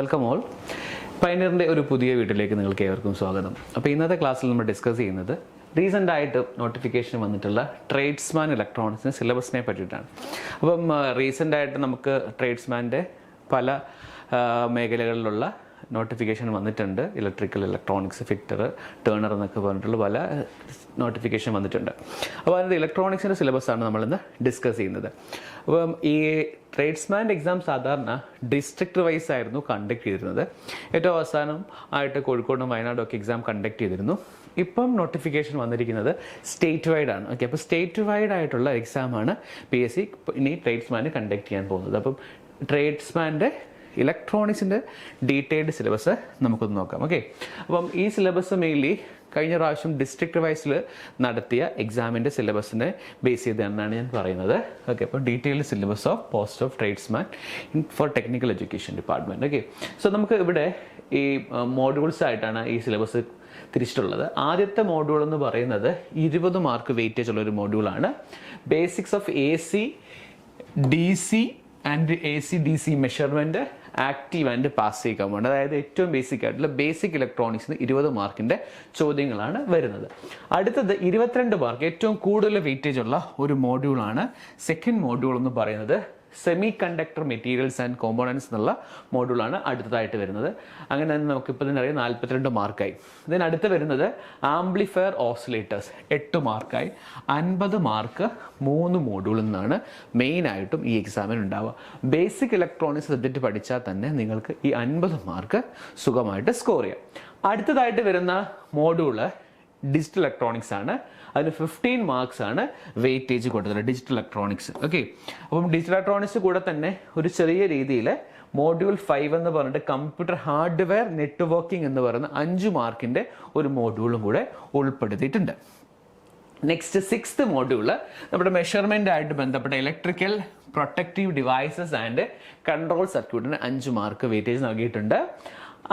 Welcome all. പയനിയറിൻ്റെ ഒരു പുതിയ വീട്ടിലേക്ക് നിങ്ങൾക്ക് ഏവർക്കും സ്വാഗതം. അപ്പോൾ ഇന്നത്തെ ക്ലാസ്സിൽ നമ്മൾ ഡിസ്കസ് ചെയ്യുന്നത് റീസെൻ്റ് ആയിട്ട് നോട്ടിഫിക്കേഷൻ വന്നിട്ടുള്ള ട്രേഡ്സ്മാൻ ഇലക്ട്രോണിക്സിന് സിലബസിനെ പറ്റിയിട്ടാണ്. അപ്പം റീസെൻ്റ് ആയിട്ട് നമുക്ക് ട്രേഡ്സ്മാൻ്റെ പല മേഖലകളിലുള്ള നോട്ടിഫിക്കേഷൻ വന്നിട്ടുണ്ട്. ഇലക്ട്രിക്കൽ, ഇലക്ട്രോണിക്സ്, ഫിറ്റർ, ടേണർ എന്നൊക്കെ പറഞ്ഞിട്ടുള്ള പല നോട്ടിഫിക്കേഷൻ വന്നിട്ടുണ്ട്. അപ്പോൾ അതിൻ്റെ ഇലക്ട്രോണിക്സിൻ്റെ സിലബസാണ് നമ്മളിന്ന് ഡിസ്കസ് ചെയ്യുന്നത്. അപ്പം ഈ ട്രേഡ്സ്മാൻ്റെ എക്സാം സാധാരണ ഡിസ്ട്രിക്ട് വൈസ് ആയിരുന്നു കണ്ടക്ട് ചെയ്തിരുന്നത്. ഏറ്റവും അവസാനം ആയിട്ട് കോഴിക്കോടും വയനാടും ഒക്കെ എക്സാം കണ്ടക്ട് ചെയ്തിരുന്നു. ഇപ്പം നോട്ടിഫിക്കേഷൻ വന്നിരിക്കുന്നത് സ്റ്റേറ്റ് വൈഡ് ആണ്. ഓക്കെ, അപ്പോൾ സ്റ്റേറ്റ് വൈഡ് ആയിട്ടുള്ള എക്സാമാണ് PSC ഇനി ട്രേഡ്സ്മാന് കണ്ടക്ട് ചെയ്യാൻ പോകുന്നത്. അപ്പം ട്രേഡ്സ്മാൻ്റെ ഇലക്ട്രോണിക്സിൻ്റെ ഡീറ്റെയിൽഡ് സിലബസ് നമുക്കൊന്ന് നോക്കാം. ഓക്കെ, അപ്പം ഈ സിലബസ് മെയിൻലി കഴിഞ്ഞ പ്രാവശ്യം ഡിസ്ട്രിക്ട് വൈസിൽ നടത്തിയ എക്സാമിൻ്റെ സിലബസിനെ ബേസ് ചെയ്താണ് ഞാൻ പറയുന്നത്. ഓക്കെ, അപ്പോൾ detailed syllabus of post of tradesman for technical education department. Okay, so നമുക്ക് ഇവിടെ ഈ മോഡ്യൂൾസ് ആയിട്ടാണ് ഈ സിലബസ് തിരിച്ചിട്ടുള്ളത്. ആദ്യത്തെ മോഡ്യൂൾ എന്ന് പറയുന്നത് 20 മാർക്ക് വെയിറ്റേജ് ഉള്ളൊരു മോഡ്യൂളാണ്. Basics of AC, DC and AC DC measurement, active and passive command. അതായത് ഏറ്റവും ബേസിക് ആയിട്ടുള്ള ബേസിക് ഇലക്ട്രോണിക്സിന് 20 മാർക്കിൻ്റെ ചോദ്യങ്ങളാണ് വരുന്നത്. അടുത്തത് 22 മാർക്ക് ഏറ്റവും കൂടുതൽ വെയിറ്റേജ് ഉള്ള ഒരു മോഡ്യൂളാണ്. സെക്കൻഡ് മോഡ്യൂൾ എന്ന് പറയുന്നത് semi conductor materials and components എന്നുള്ള മോഡ്യൂളാണ് അടുത്തതായിട്ട് വരുന്നത്. അങ്ങനെ തന്നെ നമുക്കിപ്പോൾ തന്നെ അറിയാം 42 മാർക്കായി. ഇതിന് അടുത്ത് വരുന്നത് ആംപ്ലിഫയർ ഓസിലേറ്റേഴ്സ് 8 മാർക്കായി. 50 മാർക്ക് 3 മോഡ്യൂളിൽ നിന്നാണ് മെയിനായിട്ടും ഈ എക്സാമിന് ഉണ്ടാവുക. ബേസിക് ഇലക്ട്രോണിക്സ് സബ്ജക്റ്റ് പഠിച്ചാൽ തന്നെ നിങ്ങൾക്ക് ഈ 50 മാർക്ക് സുഖമായിട്ട് സ്കോർ ചെയ്യാം. അടുത്തതായിട്ട് വരുന്ന മോഡ്യൂള് ഡിജിറ്റൽ ഇലക്ട്രോണിക്സ് ആണ്. അതിന് 15 മാർക്സ് ആണ് വെയിറ്റേജ് കൊടുത്തത് ഡിജിറ്റൽ ഇലക്ട്രോണിക്സ്. ഓക്കെ, അപ്പം ഡിജിറ്റൽ ഇലക്ട്രോണിക്സ് കൂടെ തന്നെ ഒരു ചെറിയ രീതിയിൽ മോഡ്യൂൾ 5 എന്ന് പറഞ്ഞിട്ട് കമ്പ്യൂട്ടർ ഹാർഡ്വെയർ നെറ്റ്വർക്കിംഗ് എന്ന് പറയുന്ന 5 മാർക്കിൻ്റെ ഒരു മോഡ്യൂളും കൂടെ ഉൾപ്പെടുത്തിയിട്ടുണ്ട്. നെക്സ്റ്റ് 6th മോഡ്യൂള് നമ്മുടെ മെഷർമെൻ്റ് ആയിട്ട് ബന്ധപ്പെട്ട electrical protective devices and control സർക്യൂട്ടിന് 5 മാർക്ക് വെയിറ്റേജ് നൽകിയിട്ടുണ്ട്.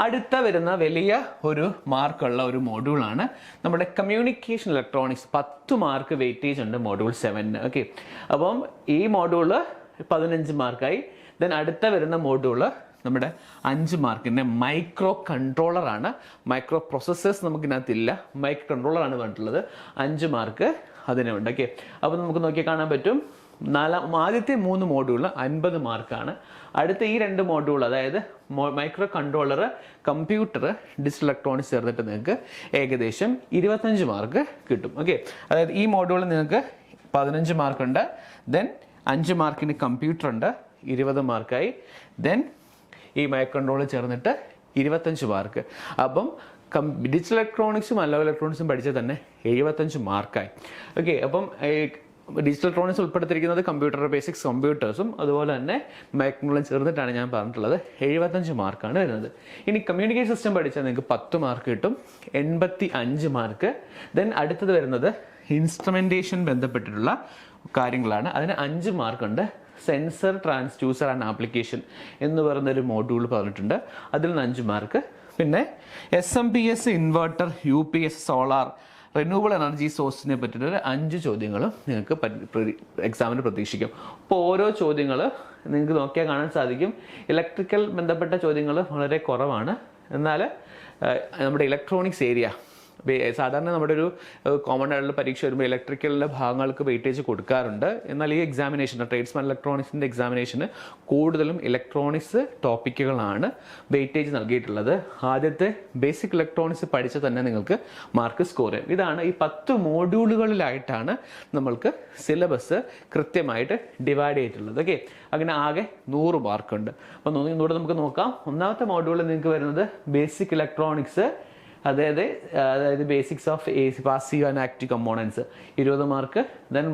അടുത്ത വരുന്ന വലിയ ഒരു മാർക്കുള്ള ഒരു മോഡ്യൂളാണ് നമ്മുടെ കമ്മ്യൂണിക്കേഷൻ ഇലക്ട്രോണിക്സ്. 10 മാർക്ക് വെയിറ്റേജ് ഉണ്ട് മോഡ്യൂൾ 7. ഓക്കെ, അപ്പം ഈ മോഡ്യൂള് 15 മാർക്കായി. ദെൻ അടുത്ത വരുന്ന മോഡ്യൂള് നമ്മുടെ 5 മാർക്കിൻ്റെ മൈക്രോ കൺട്രോളറാണ്. മൈക്രോ പ്രോസസ്സേഴ്സ് നമുക്കിനകത്തില്ല, മൈക്രോ കൺട്രോളറാണ് പറഞ്ഞിട്ടുള്ളത്. 5 മാർക്ക് അതിനുണ്ട്. ഓക്കെ, അപ്പോൾ നമുക്ക് നോക്കിയാൽ കാണാൻ പറ്റും ആദ്യത്തെ 3 മോഡ്യൂളിൽ 50 മാർക്കാണ്. അടുത്ത ഈ 2 മോഡ്യൂൾ, അതായത് micro controller, computer, digital electronics ചേർന്നിട്ട് നിങ്ങൾക്ക് ഏകദേശം 25 മാർക്ക് കിട്ടും. ഓക്കെ, അതായത് ഈ മോഡ്യൂളിൽ നിങ്ങൾക്ക് 15 മാർക്കുണ്ട്. ദെൻ 5 മാർക്കിന് കമ്പ്യൂട്ടർ ഉണ്ട്, 20 മാർക്കായി. ദെൻ ഈ മൈക്രോ കൺട്രോളർ ചേർന്നിട്ട് 25 മാർക്ക്. അപ്പം ഡിജിറ്റൽ ഇലക്ട്രോണിക്സും അനലോഗ് ഇലക്ട്രോണിക്സും പഠിച്ചാൽ തന്നെ 75 മാർക്കായി. ഓക്കെ, അപ്പം ഡിജിറ്റൽ ഇലക്ട്രോണിക്സ് ഉൾപ്പെടുത്തിയിരിക്കുന്നത് കമ്പ്യൂട്ടർ ബേസിക്സ്, കമ്പ്യൂട്ടേഴ്സും അതുപോലെ തന്നെ മൈക്രോകളും ചേർന്നിട്ടാണ് ഞാൻ പറഞ്ഞിട്ടുള്ളത്. 75 മാർക്കാണ് വരുന്നത്. ഇനി കമ്മ്യൂണിക്കേഷൻ സിസ്റ്റം പഠിച്ചാൽ നിങ്ങൾക്ക് 10 മാർക്ക് കിട്ടും, 85 മാർക്ക്. ദെൻ അടുത്തത് വരുന്നത് ഇൻസ്ട്രുമെൻറ്റേഷൻ ബന്ധപ്പെട്ടിട്ടുള്ള കാര്യങ്ങളാണ്. അതിന് 5 മാർക്കുണ്ട്. സെൻസർ, ട്രാൻസ്ഡ്യൂസർ ആൻഡ് ആപ്ലിക്കേഷൻ എന്ന് പറയുന്നൊരു മോഡ്യൂൾ പറഞ്ഞിട്ടുണ്ട്, അതിൽ നിന്ന് 5 മാർക്ക്. പിന്നെ SMPS, inverter, UPS, solar, renewable energy സോഴ്സിനെ പറ്റിയിട്ട് 5 ചോദ്യങ്ങളും നിങ്ങൾക്ക് എക്സാമിന് പ്രതീക്ഷിക്കും. അപ്പോൾ ഓരോ ചോദ്യങ്ങൾ നിങ്ങൾക്ക് നോക്കിയാൽ കാണാൻ സാധിക്കും. ഇലക്ട്രിക്കൽ ബന്ധപ്പെട്ട ചോദ്യങ്ങൾ വളരെ കുറവാണ്. എന്നാൽ നമ്മുടെ ഇലക്ട്രോണിക്സ് ഏരിയ സാധാരണ നമ്മുടെ ഒരു കോമൺ ആയിട്ടുള്ള പരീക്ഷ വരുമ്പോൾ ഇലക്ട്രിക്കലിൻ്റെ ഭാഗങ്ങൾക്ക് വെയിറ്റേജ് കൊടുക്കാറുണ്ട്. എന്നാൽ ഈ എക്സാമിനേഷന്, ട്രേഡ്സ്മാൻ ഇലക്ട്രോണിക്സിൻ്റെ എക്സാമിനേഷന് കൂടുതലും ഇലക്ട്രോണിക്സ് ടോപ്പിക്കുകളാണ് വെയിറ്റേജ് നൽകിയിട്ടുള്ളത്. ആദ്യത്തെ ബേസിക് ഇലക്ട്രോണിക്സ് പഠിച്ച് തന്നെ നിങ്ങൾക്ക് മാർക്ക് സ്കോർ ചെയ്യും. ഇതാണ് ഈ 10 മോഡ്യൂളുകളിലായിട്ടാണ് നമ്മൾക്ക് സിലബസ് കൃത്യമായിട്ട് ഡിവൈഡ് ചെയ്തിട്ടുള്ളത്. ഓക്കെ, അങ്ങനെ ആകെ 100 മാർക്കുണ്ട്. അപ്പോൾ ഇന്നുകൂടെ നമുക്ക് നോക്കാം. ഒന്നാമത്തെ മോഡ്യൂളിൽ നിങ്ങൾക്ക് വരുന്നത് ബേസിക് ഇലക്ട്രോണിക്സ്, അതായത് basics of AC passive and active components 20 mark. Then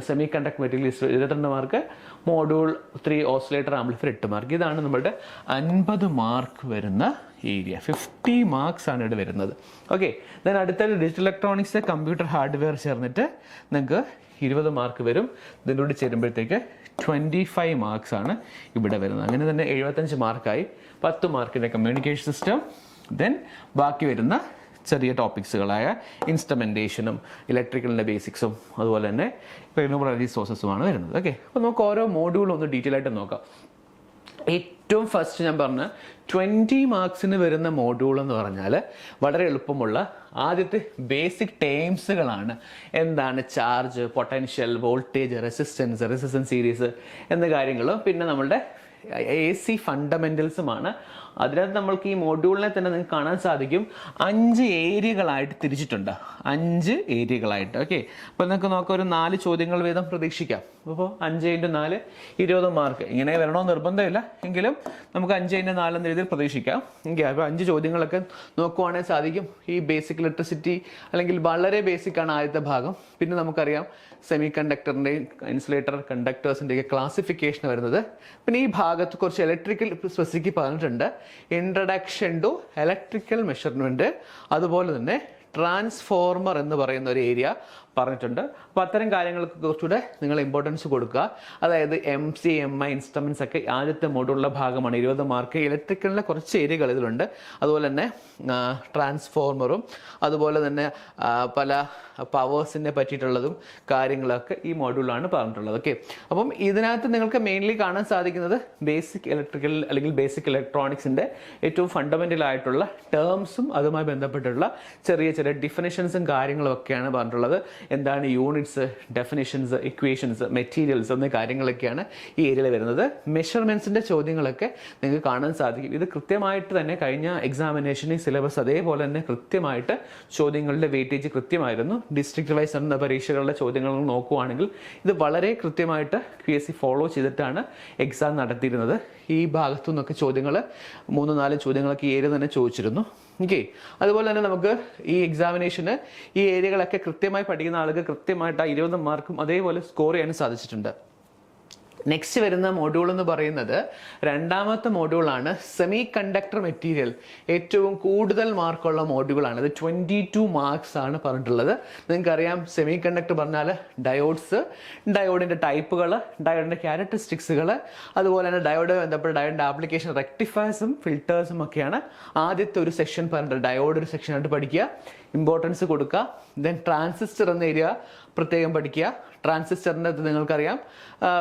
semi conductor materials 22 mark. Module 3 oscillator amplifier 8 mark. ഇതാണ് നമ്മുടെ 50 മാർക്ക് വരുന്ന ഏരിയ. 50 മാർക്സ് ആണ് ഇവിടെ വരുന്നത്. ഓക്കെ, ദെൻ അടുത്ത ഡിജിറ്റൽ ഇലക്ട്രോണിക്സ്, കമ്പ്യൂട്ടർ ഹാർഡ്വെയർ ചേർന്നിട്ട് നിങ്ങൾക്ക് 20 മാർക്ക് വരും. ഇതിൻ്റെ കൂടി ചേരുമ്പോഴത്തേക്ക് 25 മാർക്സ് ആണ് ഇവിടെ വരുന്നത്. അങ്ങനെ തന്നെ 75 മാർക്കായി. 10 മാർക്കിൻ്റെ കമ്മ്യൂണിക്കേഷൻ സിസ്റ്റം. ദെൻ ബാക്കി വരുന്ന ചെറിയ ടോപ്പിക്സുകളായ ഇൻസ്ട്രുമെൻറ്റേഷനും ഇലക്ട്രിക്കലിൻ്റെ ബേസിക്സും അതുപോലെ തന്നെ റിന്യൂവബിൾ എനർജി സോഴ്സസുമാണ് വരുന്നത്. ഓക്കെ, അപ്പോൾ നമുക്ക് ഓരോ മോഡ്യൂളും ഒന്ന് ഡീറ്റെയിൽ ആയിട്ട് നോക്കാം. ഏറ്റവും ഫസ്റ്റ് ഞാൻ പറഞ്ഞ 20 മാർക്സിന് വരുന്ന മോഡ്യൂൾ എന്ന് പറഞ്ഞാൽ വളരെ എളുപ്പമുള്ള ആദ്യത്തെ ബേസിക് ടേംസുകളാണ്. എന്താണ് charge, potential, voltage, resistance series എന്ന കാര്യങ്ങളും പിന്നെ നമ്മളുടെ AC ഫണ്ടമെന്റൽസുമാണ്. അതിനകത്ത് നമ്മൾക്ക് ഈ മോഡ്യൂളിനെ തന്നെ നിങ്ങൾക്ക് കാണാൻ സാധിക്കും 5 ഏരിയകളായിട്ട് തിരിച്ചിട്ടുണ്ട്. 5 ഏരിയകളായിട്ട്. ഓക്കെ, അപ്പോൾ നിങ്ങൾക്ക് നോക്കാം, ഒരു 4 ചോദ്യങ്ങൾ വീതം പ്രതീക്ഷിക്കാം. അപ്പോൾ 5 × 4 20 മാർക്ക്. ഇങ്ങനെ വരണമെന്ന് നിർബന്ധമില്ല, എങ്കിലും നമുക്ക് 5 × 4 എന്ന രീതിയിൽ പ്രതീക്ഷിക്കാം. ഓക്കെ, അപ്പോൾ 5 ചോദ്യങ്ങളൊക്കെ നോക്കുവാണെങ്കിൽ സാധിക്കും. ഈ ബേസിക് ഇലക്ട്രിസിറ്റി അല്ലെങ്കിൽ വളരെ ബേസിക് ആണ് ആദ്യത്തെ ഭാഗം. പിന്നെ നമുക്കറിയാം സെമി കണ്ടക്ടറിൻ്റെയും ഇൻസുലേറ്റർ കണ്ടക്ടേഴ്സിൻ്റെയൊക്കെ ക്ലാസിഫിക്കേഷൻ വരുന്നത്. പിന്നെ ഈ ഭാഗത്ത് കുറച്ച് ഇലക്ട്രിക്കൽ സ്പെസിഫിക് പറഞ്ഞിട്ടുണ്ട്. ഇൻട്രഡക്ഷൻ ടു ഇലക്ട്രിക്കൽ മെഷർമെൻറ്റ്, അതുപോലെ തന്നെ ട്രാൻസ്ഫോർമർ എന്ന് പറയുന്ന ഒരു ഏരിയ പറഞ്ഞിട്ടുണ്ട്. അപ്പോൾ അത്തരം കാര്യങ്ങൾക്ക് കുറച്ചുകൂടെ നിങ്ങൾ ഇമ്പോർട്ടൻസ് കൊടുക്കുക. അതായത് MC, MI ഇൻസ്ട്രുമെൻറ്റ്സ് ഒക്കെ ആദ്യത്തെ മോഡുള്ള ഭാഗമാണ്. 20 മാർക്ക്. ഇലക്ട്രിക്കലിലെ കുറച്ച് ഏരിയകൾ ഇതിലുണ്ട്. അതുപോലെ തന്നെ ട്രാൻസ്ഫോർമറും അതുപോലെ തന്നെ പല പവേഴ്സിനെ പറ്റിയിട്ടുള്ളതും കാര്യങ്ങളൊക്കെ ഈ മോഡ്യൂളാണ് പറഞ്ഞിട്ടുള്ളത്. ഓക്കെ, അപ്പം ഇതിനകത്ത് നിങ്ങൾക്ക് മെയിൻലി കാണാൻ സാധിക്കുന്നത് ബേസിക് ഇലക്ട്രിക്കൽ അല്ലെങ്കിൽ ബേസിക് ഇലക്ട്രോണിക്സിൻ്റെ ഏറ്റവും ഫണ്ടമെൻ്റൽ ആയിട്ടുള്ള ടേംസും അതുമായി ബന്ധപ്പെട്ടുള്ള ചെറിയ ചെറിയ ഡിഫിനിഷൻസും കാര്യങ്ങളും ഒക്കെയാണ് പറഞ്ഞിട്ടുള്ളത്. എന്താണ് യൂണിറ്റ്സ്, ഡെഫിനിഷൻസ്, ഇക്വേഷൻസ്, മെറ്റീരിയൽസ് എന്ന കാര്യങ്ങളൊക്കെയാണ് ഈ ഏരിയയിൽ വരുന്നത്. മെഷർമെൻറ്റ്സിൻ്റെ ചോദ്യങ്ങളൊക്കെ നിങ്ങൾക്ക് കാണാൻ സാധിക്കും. ഇത് കൃത്യമായിട്ട് തന്നെ കഴിഞ്ഞ എക്സാമിനേഷനിൽ സിലബസ് അതേപോലെ തന്നെ കൃത്യമായിട്ട് ചോദ്യങ്ങളുടെ വെയിറ്റേജ് കൃത്യമായിരുന്നു. ഡിസ്ട്രിക്ട് വൈസ് എന്ന പരീക്ഷകളുടെ ചോദ്യങ്ങൾ നോക്കുവാണെങ്കിൽ ഇത് വളരെ കൃത്യമായിട്ട് PSC ഫോളോ ചെയ്തിട്ടാണ് എക്സാം നടത്തിയിരുന്നത്. ഈ ഭാഗത്തു നിന്നൊക്കെ ചോദ്യങ്ങൾ 3-4 ചോദ്യങ്ങളൊക്കെ ഈ ഏരിയ തന്നെ ചോദിച്ചിരുന്നു. ഓക്കെ, അതുപോലെ തന്നെ നമുക്ക് ഈ എക്സാമിനേഷന് ഈ ഏരിയകളൊക്കെ കൃത്യമായി പഠിക്കുന്ന ആൾക്ക് കൃത്യമായിട്ട് 20 മാർക്കും അതേപോലെ സ്കോർ ചെയ്യാനും സാധിച്ചിട്ടുണ്ട്. നെക്സ്റ്റ് വരുന്ന മോഡ്യൂൾ എന്ന് പറയുന്നത് രണ്ടാമത്തെ മോഡ്യൂളാണ് സെമി കണ്ടക്ടർ മെറ്റീരിയൽ. ഏറ്റവും കൂടുതൽ മാർക്കുള്ള മോഡ്യൂളാണ്. ഇത് 22 മാർക്സ് ആണ് പറഞ്ഞിട്ടുള്ളത്. നിങ്ങൾക്കറിയാം സെമി കണ്ടക്ടർ പറഞ്ഞാൽ ഡയോഡ്സ്, ഡയോഡിൻ്റെ ടൈപ്പുകൾ, ഡയോഡിൻ്റെ ക്യാരക്ടറിസ്റ്റിക്സുകൾ, അതുപോലെ തന്നെ ഡയോഡ് ബന്ധപ്പെട്ട ഡയോഡിൻ്റെ ആപ്ലിക്കേഷൻ, റെക്ടിഫയേഴ്സും ഫിൽറ്റേഴ്സും ഒക്കെയാണ് ആദ്യത്തെ ഒരു സെക്ഷൻ പറഞ്ഞിട്ട്. ഡയോഡ് ഒരു സെക്ഷനായിട്ട് പഠിക്കുക, ഇമ്പോർട്ടൻസ് കൊടുക്കുക. ദെൻ ട്രാൻസിസ്റ്റർ എന്ന ഏരിയ പ്രത്യേകം പഠിക്കുക. ട്രാൻസിസ്റ്ററിൻ്റെ നിങ്ങൾക്കറിയാം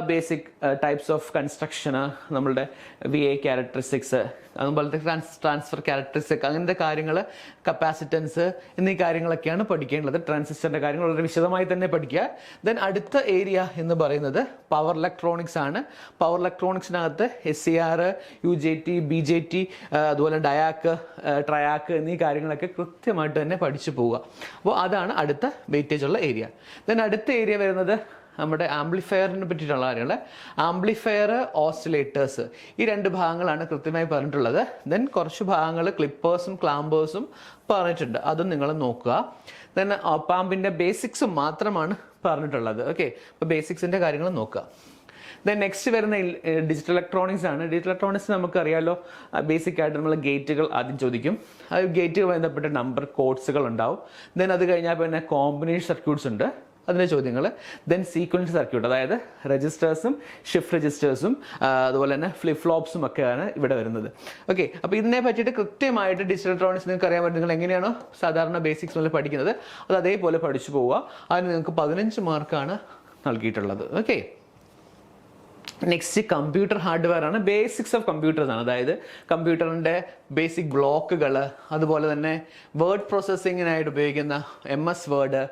ബേസിക് ടൈപ്സ് ഓഫ് കൺസ്ട്രക്ഷന്, നമ്മളുടെ VA ക്യാരക്ടറിസ്റ്റിക്സ്, അതുപോലത്തെ ട്രാൻസ്ഫർ ക്യാരക്ടറിസ്റ്റിക്സ്, അങ്ങനത്തെ കാര്യങ്ങൾ, കപ്പാസിറ്റൻസ് എന്നീ കാര്യങ്ങളൊക്കെയാണ് പഠിക്കേണ്ടത്. ട്രാൻസിസ്റ്ററിൻ്റെ കാര്യങ്ങൾ വളരെ വിശദമായി തന്നെ പഠിക്കുക. ദെൻ അടുത്ത ഏരിയ എന്ന് പറയുന്നത് പവർ ഇലക്ട്രോണിക്സ് ആണ്. പവർ ഇലക്ട്രോണിക്സിനകത്ത് SCR, UJT, BJT, അതുപോലെ ഡയാക്ക്, ട്രയാക്ക് എന്നീ കാര്യങ്ങളൊക്കെ കൃത്യമായിട്ട് തന്നെ പഠിച്ചു പോവുക. അപ്പോൾ അതാണ് അടുത്ത വെയിറ്റേജ് ഉള്ള ഏരിയ. ദെൻ അടുത്ത ഏരിയ വരുന്നത് നമ്മുടെ ആംപ്ലിഫയറിനെ പറ്റിയിട്ടുള്ള കാര്യങ്ങൾ. ആംപ്ലിഫയർ, ഓസിലേറ്റേഴ്സ്, ഈ 2 ഭാഗങ്ങളാണ് കൃത്യമായി പറഞ്ഞിട്ടുള്ളത്. ദെൻ കുറച്ച് ഭാഗങ്ങൾ ക്ലിപ്പേഴ്സും ക്ലാമ്പേഴ്സും പറഞ്ഞിട്ടുണ്ട്, അതും നിങ്ങൾ നോക്കുക. ദെൻ ഓപ്പാമ്പിൻ്റെ ബേസിക്സും മാത്രമാണ് പറഞ്ഞിട്ടുള്ളത്. ഓക്കെ, അപ്പോൾ ബേസിക്സിൻ്റെ കാര്യങ്ങൾ നോക്കുക. ദെൻ നെക്സ്റ്റ് വരുന്ന ഡിജിറ്റൽ ഇലക്ട്രോണിക്സ് ആണ്. ഡിജിറ്റൽ ഇലക്ട്രോണിക്സ് നമുക്കറിയാമല്ലോ, ബേസിക് ആയിട്ട് നമ്മൾ ഗേറ്റുകൾ ആദ്യം ചോദിക്കും. അത് ഗേറ്റുകൾ ബന്ധപ്പെട്ട നമ്പർ കോഡ്സുകൾ ഉണ്ടാവും. ദെൻ അത് കഴിഞ്ഞാൽ പിന്നെ കോമ്പിനേഷൻ സർക്യൂട്ട്സ് ഉണ്ട്, അതിൻ്റെ ചോദ്യങ്ങൾ. ദെൻ സീക്വൻസ് സർക്യൂട്ട്, അതായത് രജിസ്റ്റേഴ്സും ഷിഫ്റ്റ് രജിസ്റ്റേഴ്സും അതുപോലെ തന്നെ ഫ്ലിപ്പ് ഫ്ലോപ്സും ഒക്കെയാണ് ഇവിടെ വരുന്നത്. ഓക്കെ, അപ്പോൾ ഇതിനെ പറ്റിയിട്ട് കൃത്യമായിട്ട് ഡിജിറ്റൽ ഇലക്ട്രോണിക്സ് നിങ്ങൾക്ക് അറിയാൻ പറ്റും. നിങ്ങൾ എങ്ങനെയാണോ സാധാരണ ബേസിക്സ് മുതൽ പഠിക്കുന്നത് അത് അതേപോലെ പഠിച്ചു പോവുക. അതിന് നിങ്ങൾക്ക് 15 മാർക്കാണ് നൽകിയിട്ടുള്ളത്. ഓക്കെ, നെക്സ്റ്റ് കമ്പ്യൂട്ടർ ഹാർഡ്വെയർ ആണ്. ബേസിക്സ് ഓഫ് കമ്പ്യൂട്ടേഴ്സ് ആണ്. അതായത് കമ്പ്യൂട്ടറിൻ്റെ ബേസിക് ബ്ലോക്കുകൾ, അതുപോലെ തന്നെ വേർഡ് പ്രോസസ്സിങ്ങിനായിട്ട് ഉപയോഗിക്കുന്ന MS വേർഡ്,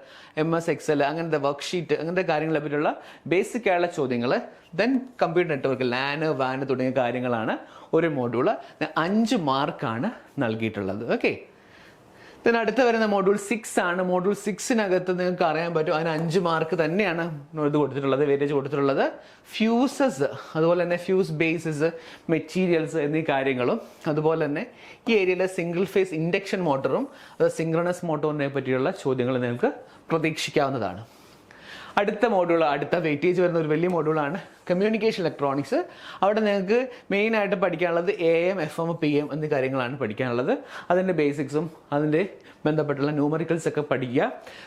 MS Excel, അങ്ങനത്തെ വർക്ക്ഷീറ്റ്, അങ്ങനത്തെ കാര്യങ്ങളെ പറ്റിയുള്ള ബേസിക് ആയുള്ള ചോദ്യങ്ങൾ. Then computer network, LAN, WAN തുടങ്ങിയ കാര്യങ്ങളാണ് ഒരു മോഡ്യൂള്. 5 മാർക്കാണ് നൽകിയിട്ടുള്ളത്. ഓക്കെ, പിന്നെ അടുത്ത് വരുന്ന മോഡ്യൂൾ 6 ആണ്. മോഡ്യൂൾ 6-നകത്ത് നിങ്ങൾക്ക് അറിയാൻ പറ്റും, അതിന് 5 മാർക്ക് തന്നെയാണ് ഇത് കൊടുത്തിട്ടുള്ളത്, വെയിറ്റേജ് കൊടുത്തിട്ടുള്ളത്. ഫ്യൂസസ്, അതുപോലെ തന്നെ ഫ്യൂസ് ബേസസ്, മെറ്റീരിയൽസ് എന്നീ കാര്യങ്ങളും, അതുപോലെ തന്നെ ഈ ഏരിയയിലെ സിംഗിൾ ഫേസ് ഇൻഡക്ഷൻ മോട്ടറും സിങ്ക്രണസ് മോട്ടോറിനെ പറ്റിയുള്ള ചോദ്യങ്ങൾ നിങ്ങൾക്ക് പ്രതീക്ഷിക്കാവുന്നതാണ്. അടുത്ത മോഡ്യൂൾ, അടുത്ത വെയിറ്റേജ് വരുന്ന ഒരു വലിയ മോഡ്യൂളാണ് കമ്മ്യൂണിക്കേഷൻ ഇലക്ട്രോണിക്സ്. അവിടെ നിങ്ങൾക്ക് മെയിനായിട്ട് പഠിക്കാനുള്ളത് AM, FM, PM എന്നീ കാര്യങ്ങളാണ് പഠിക്കാനുള്ളത്. അതിൻ്റെ ബേസിക്സും അതിൻ്റെ ബന്ധപ്പെട്ടുള്ള ന്യൂമറിക്കൽസ് ഒക്കെ പഠിക്കുക.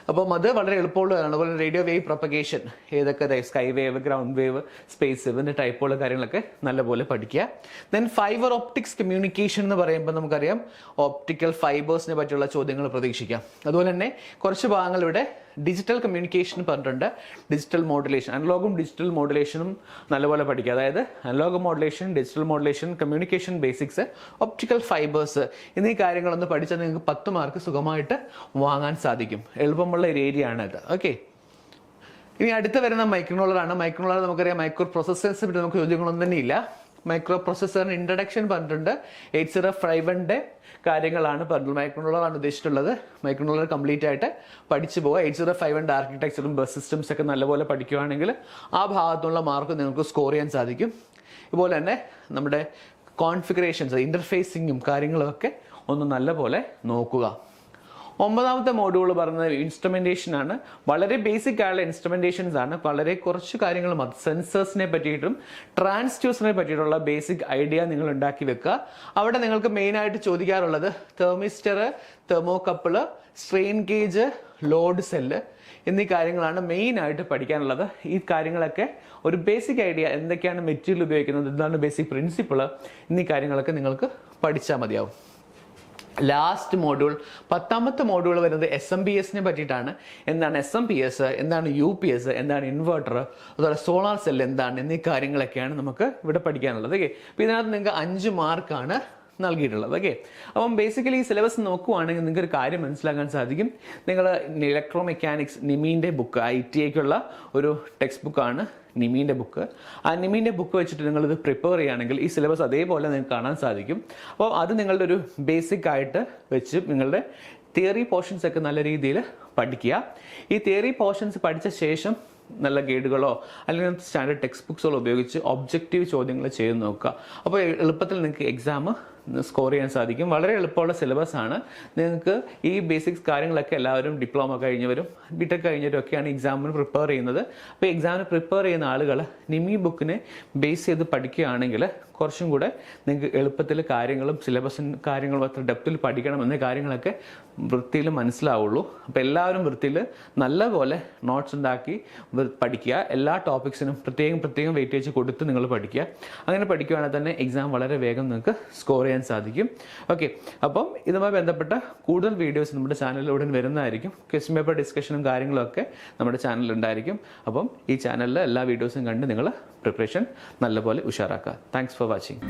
അപ്പം അത് വളരെ എളുപ്പമുള്ളതാണ്. അതുപോലെ റേഡിയോ വേവ് പ്രൊപ്പഗേഷൻ, ഏതൊക്കെ sky wave, ground wave, space വേവിൻ്റെ ടൈപ്പുള്ള കാര്യങ്ങളൊക്കെ നല്ലപോലെ പഠിക്കുക. ദെൻ ഫൈബർ ഓപ്റ്റിക്സ് കമ്മ്യൂണിക്കേഷൻ എന്ന് പറയുമ്പോൾ നമുക്കറിയാം ഓപ്റ്റിക്കൽ ഫൈബേഴ്സിനെ പറ്റിയുള്ള ചോദ്യങ്ങൾ പ്രതീക്ഷിക്കാം. അതുപോലെ തന്നെ കുറച്ച് ഭാഗങ്ങൾ ഇവിടെ ഡിജിറ്റൽ കമ്മ്യൂണിക്കേഷൻ പറഞ്ഞിട്ടുണ്ട്. ഡിജിറ്റൽ മോഡുലേഷൻ, അനലോഗും ഡിജിറ്റൽ മോഡുലേഷനും നല്ലപോലെ പഠിക്കുക. അതായത് analog modulation, digital modulation, communication basics, optical fibres എന്നീ കാര്യങ്ങളൊന്ന് പഠിച്ചാൽ നിങ്ങൾക്ക് 10 മാർക്ക് സുഖമായിട്ട് വാങ്ങാൻ സാധിക്കും. എളുപ്പമുള്ള ഒരു ഏരിയ ആണ് ഇത്. ഓക്കെ, ഇനി അടുത്ത് വരുന്ന മൈക്രോകൺട്രോളറാണ്. മൈക്രോകൺട്രോളർ നമുക്കറിയാം, മൈക്രോ പ്രോസസ്സേഴ്സിനെ പറ്റി നമുക്ക് ചോദ്യങ്ങളൊന്നും തന്നെ ഇല്ല. മൈക്രോ പ്രോസസ്സറിന് ഇൻട്രഡക്ഷൻ പറഞ്ഞിട്ടുണ്ട്. 8051 കാര്യങ്ങളാണ് പറഞ്ഞത്. മൈക്രോകൺട്രോളറാണ് ഉദ്ദേശിച്ചിട്ടുള്ളത്. മൈക്രോകൺട്രോളർ കംപ്ലീറ്റ് ആയിട്ട് പഠിച്ചു പോവുക. 8051 ആർക്കിടെക്ചറും ബസ് സിസ്റ്റംസ് ഒക്കെ നല്ലപോലെ പഠിക്കുകയാണെങ്കിൽ ആ ഭാഗത്തുള്ള മാർക്ക് നിങ്ങൾക്ക് സ്കോർ ചെയ്യാൻ സാധിക്കും. ഇതുപോലെ തന്നെ നമ്മുടെ കോൺഫിഗറേഷൻസ്, ഇന്റർഫേസിങ്ങും കാര്യങ്ങളൊക്കെ ഒന്ന് നല്ലപോലെ നോക്കുക. 9ാമത്തെ മോഡ്യൂൾ പറയുന്നത് ഇൻസ്ട്രുമെന്റേഷൻ ആണ്. വളരെ ബേസിക് ആയുള്ള ഇൻസ്ട്രുമെന്റേഷൻസ് ആണ്. വളരെ കുറച്ച് കാര്യങ്ങൾ മാത്രം, സെൻസേഴ്സിനെ പറ്റിയിട്ടും ട്രാൻസ്ഡ്യൂസറിനെ പറ്റിയിട്ടുള്ള ബേസിക് ഐഡിയ നിങ്ങൾ ഉണ്ടാക്കി വെക്കുക. അവിടെ നിങ്ങൾക്ക് മെയിൻ ആയിട്ട് ചോദിക്കാറുള്ളത് thermistor, thermocouple, strain gauge, load cell എന്നീ കാര്യങ്ങളാണ് മെയിൻ ആയിട്ട് പഠിക്കാനുള്ളത്. ഈ കാര്യങ്ങളൊക്കെ ഒരു ബേസിക് ഐഡിയ, എന്തൊക്കെയാണ് മെറ്റീരിയൽ ഉപയോഗിക്കുന്നത്, എന്താണ് ബേസിക് പ്രിൻസിപ്പിൾ എന്നീ കാര്യങ്ങളൊക്കെ നിങ്ങൾക്ക് പഠിച്ചാൽ മതിയാവും. ലാസ്റ്റ് മോഡ്യൂൾ 10ാമത്തെ മോഡ്യൂൾ വരുന്നത് SMPSനെ പറ്റിയിട്ടാണ്. എന്താണ് SMPS, എന്താണ് UPS, എന്താണ് ഇൻവെർട്ടർ, അതുപോലെ സോളാർ സെൽ എന്താണ് എന്നീ കാര്യങ്ങളൊക്കെയാണ് നമുക്ക് ഇവിടെ പഠിക്കാനുള്ളത്. ഓക്കെ, അപ്പോൾ ഇതിനകത്ത് നിങ്ങൾക്ക് 5 മാർക്കാണ് നൽകിയിട്ടുള്ളത്. ഓക്കെ, അപ്പം ബേസിക്കലി ഈ സിലബസ് നോക്കുവാണെങ്കിൽ നിങ്ങൾക്ക് ഒരു കാര്യം മനസ്സിലാക്കാൻ സാധിക്കും. നിങ്ങൾ ഇലക്ട്രോ മെക്കാനിക്സ് നിമീൻ്റെ ബുക്ക്, ITIക്കുള്ള ഒരു ടെക്സ്റ്റ് ബുക്കാണ് നിമീൻ്റെ ബുക്ക്. ആ നിമീൻ്റെ ബുക്ക് വെച്ചിട്ട് നിങ്ങളിത് പ്രിപ്പയർ ചെയ്യുകയാണെങ്കിൽ ഈ സിലബസ് അതേപോലെ നിങ്ങൾക്ക് കാണാൻ സാധിക്കും. അപ്പോൾ അത് നിങ്ങളുടെ ഒരു ബേസിക് ആയിട്ട് വെച്ച് നിങ്ങളുടെ തിയറി പോർഷൻസ് ഒക്കെ നല്ല രീതിയിൽ പഠിക്കുക. ഈ തിയറി പോർഷൻസ് പഠിച്ച ശേഷം നല്ല ഗൈഡുകളോ അല്ലെങ്കിൽ സ്റ്റാൻഡേർഡ് ടെക്സ്റ്റ് ബുക്സുകളോ ഉപയോഗിച്ച് ഒബ്ജക്റ്റീവ് ചോദ്യങ്ങൾ ചെയ്ത് നോക്കുക. അപ്പോൾ എളുപ്പത്തിൽ നിങ്ങൾക്ക് എക്സാം സ്കോർ ചെയ്യാൻ സാധിക്കും. വളരെ എളുപ്പമുള്ള സിലബസ് ആണ്. നിങ്ങൾക്ക് ഈ ബേസിക്സ് കാര്യങ്ങളൊക്കെ എല്ലാവരും ഡിപ്ലോമ കഴിഞ്ഞവരും ബിടെക് കഴിഞ്ഞവരും ഒക്കെയാണ് എക്സാമിന് പ്രിപ്പയർ ചെയ്യുന്നത്. അപ്പോൾ എക്സാമിന് പ്രിപ്പയർ ചെയ്യുന്ന ആളുകൾ നിമി ബുക്കിനെ ബേസ് ചെയ്ത് പഠിക്കുകയാണെങ്കിൽ കുറച്ചും കൂടെ നിങ്ങൾക്ക് എളുപ്പത്തിൽ കാര്യങ്ങളും സിലബസും കാര്യങ്ങളും അത്ര ഡെപ്തിൽ പഠിക്കണം എന്ന കാര്യങ്ങളൊക്കെ വൃത്തിയിൽ മനസ്സിലാവുള്ളൂ. അപ്പോൾ എല്ലാവരും വൃത്തിയിൽ നല്ലപോലെ നോട്ട്സ് ഉണ്ടാക്കി പഠിക്കുക. എല്ലാ ടോപ്പിക്സിനും പ്രത്യേകം വെയിറ്റേജ് കൊടുത്ത് നിങ്ങൾ പഠിക്കുക. അങ്ങനെ പഠിക്കുകയാണെങ്കിൽ തന്നെ എക്സാം വളരെ വേഗം നിങ്ങൾക്ക് സ്കോർ ചെയ്യാൻ സാധിക്കും. ഓക്കെ, അപ്പം ഇതുമായി ബന്ധപ്പെട്ട കൂടുതൽ വീഡിയോസ് നമ്മുടെ ചാനലിൽ ഉടൻ വരുന്നതായിരിക്കും. ക്വസ്റ്റ്യൻ പേപ്പർ ഡിസ്കഷനും കാര്യങ്ങളും ഒക്കെ നമ്മുടെ ചാനലിൽ ഉണ്ടായിരിക്കും. അപ്പം ഈ ചാനലിലെ എല്ലാ വീഡിയോസും കണ്ട് നിങ്ങൾ പ്രിപ്പറേഷൻ നല്ലപോലെ ഉഷാറാക്കുക. Thanks for watching.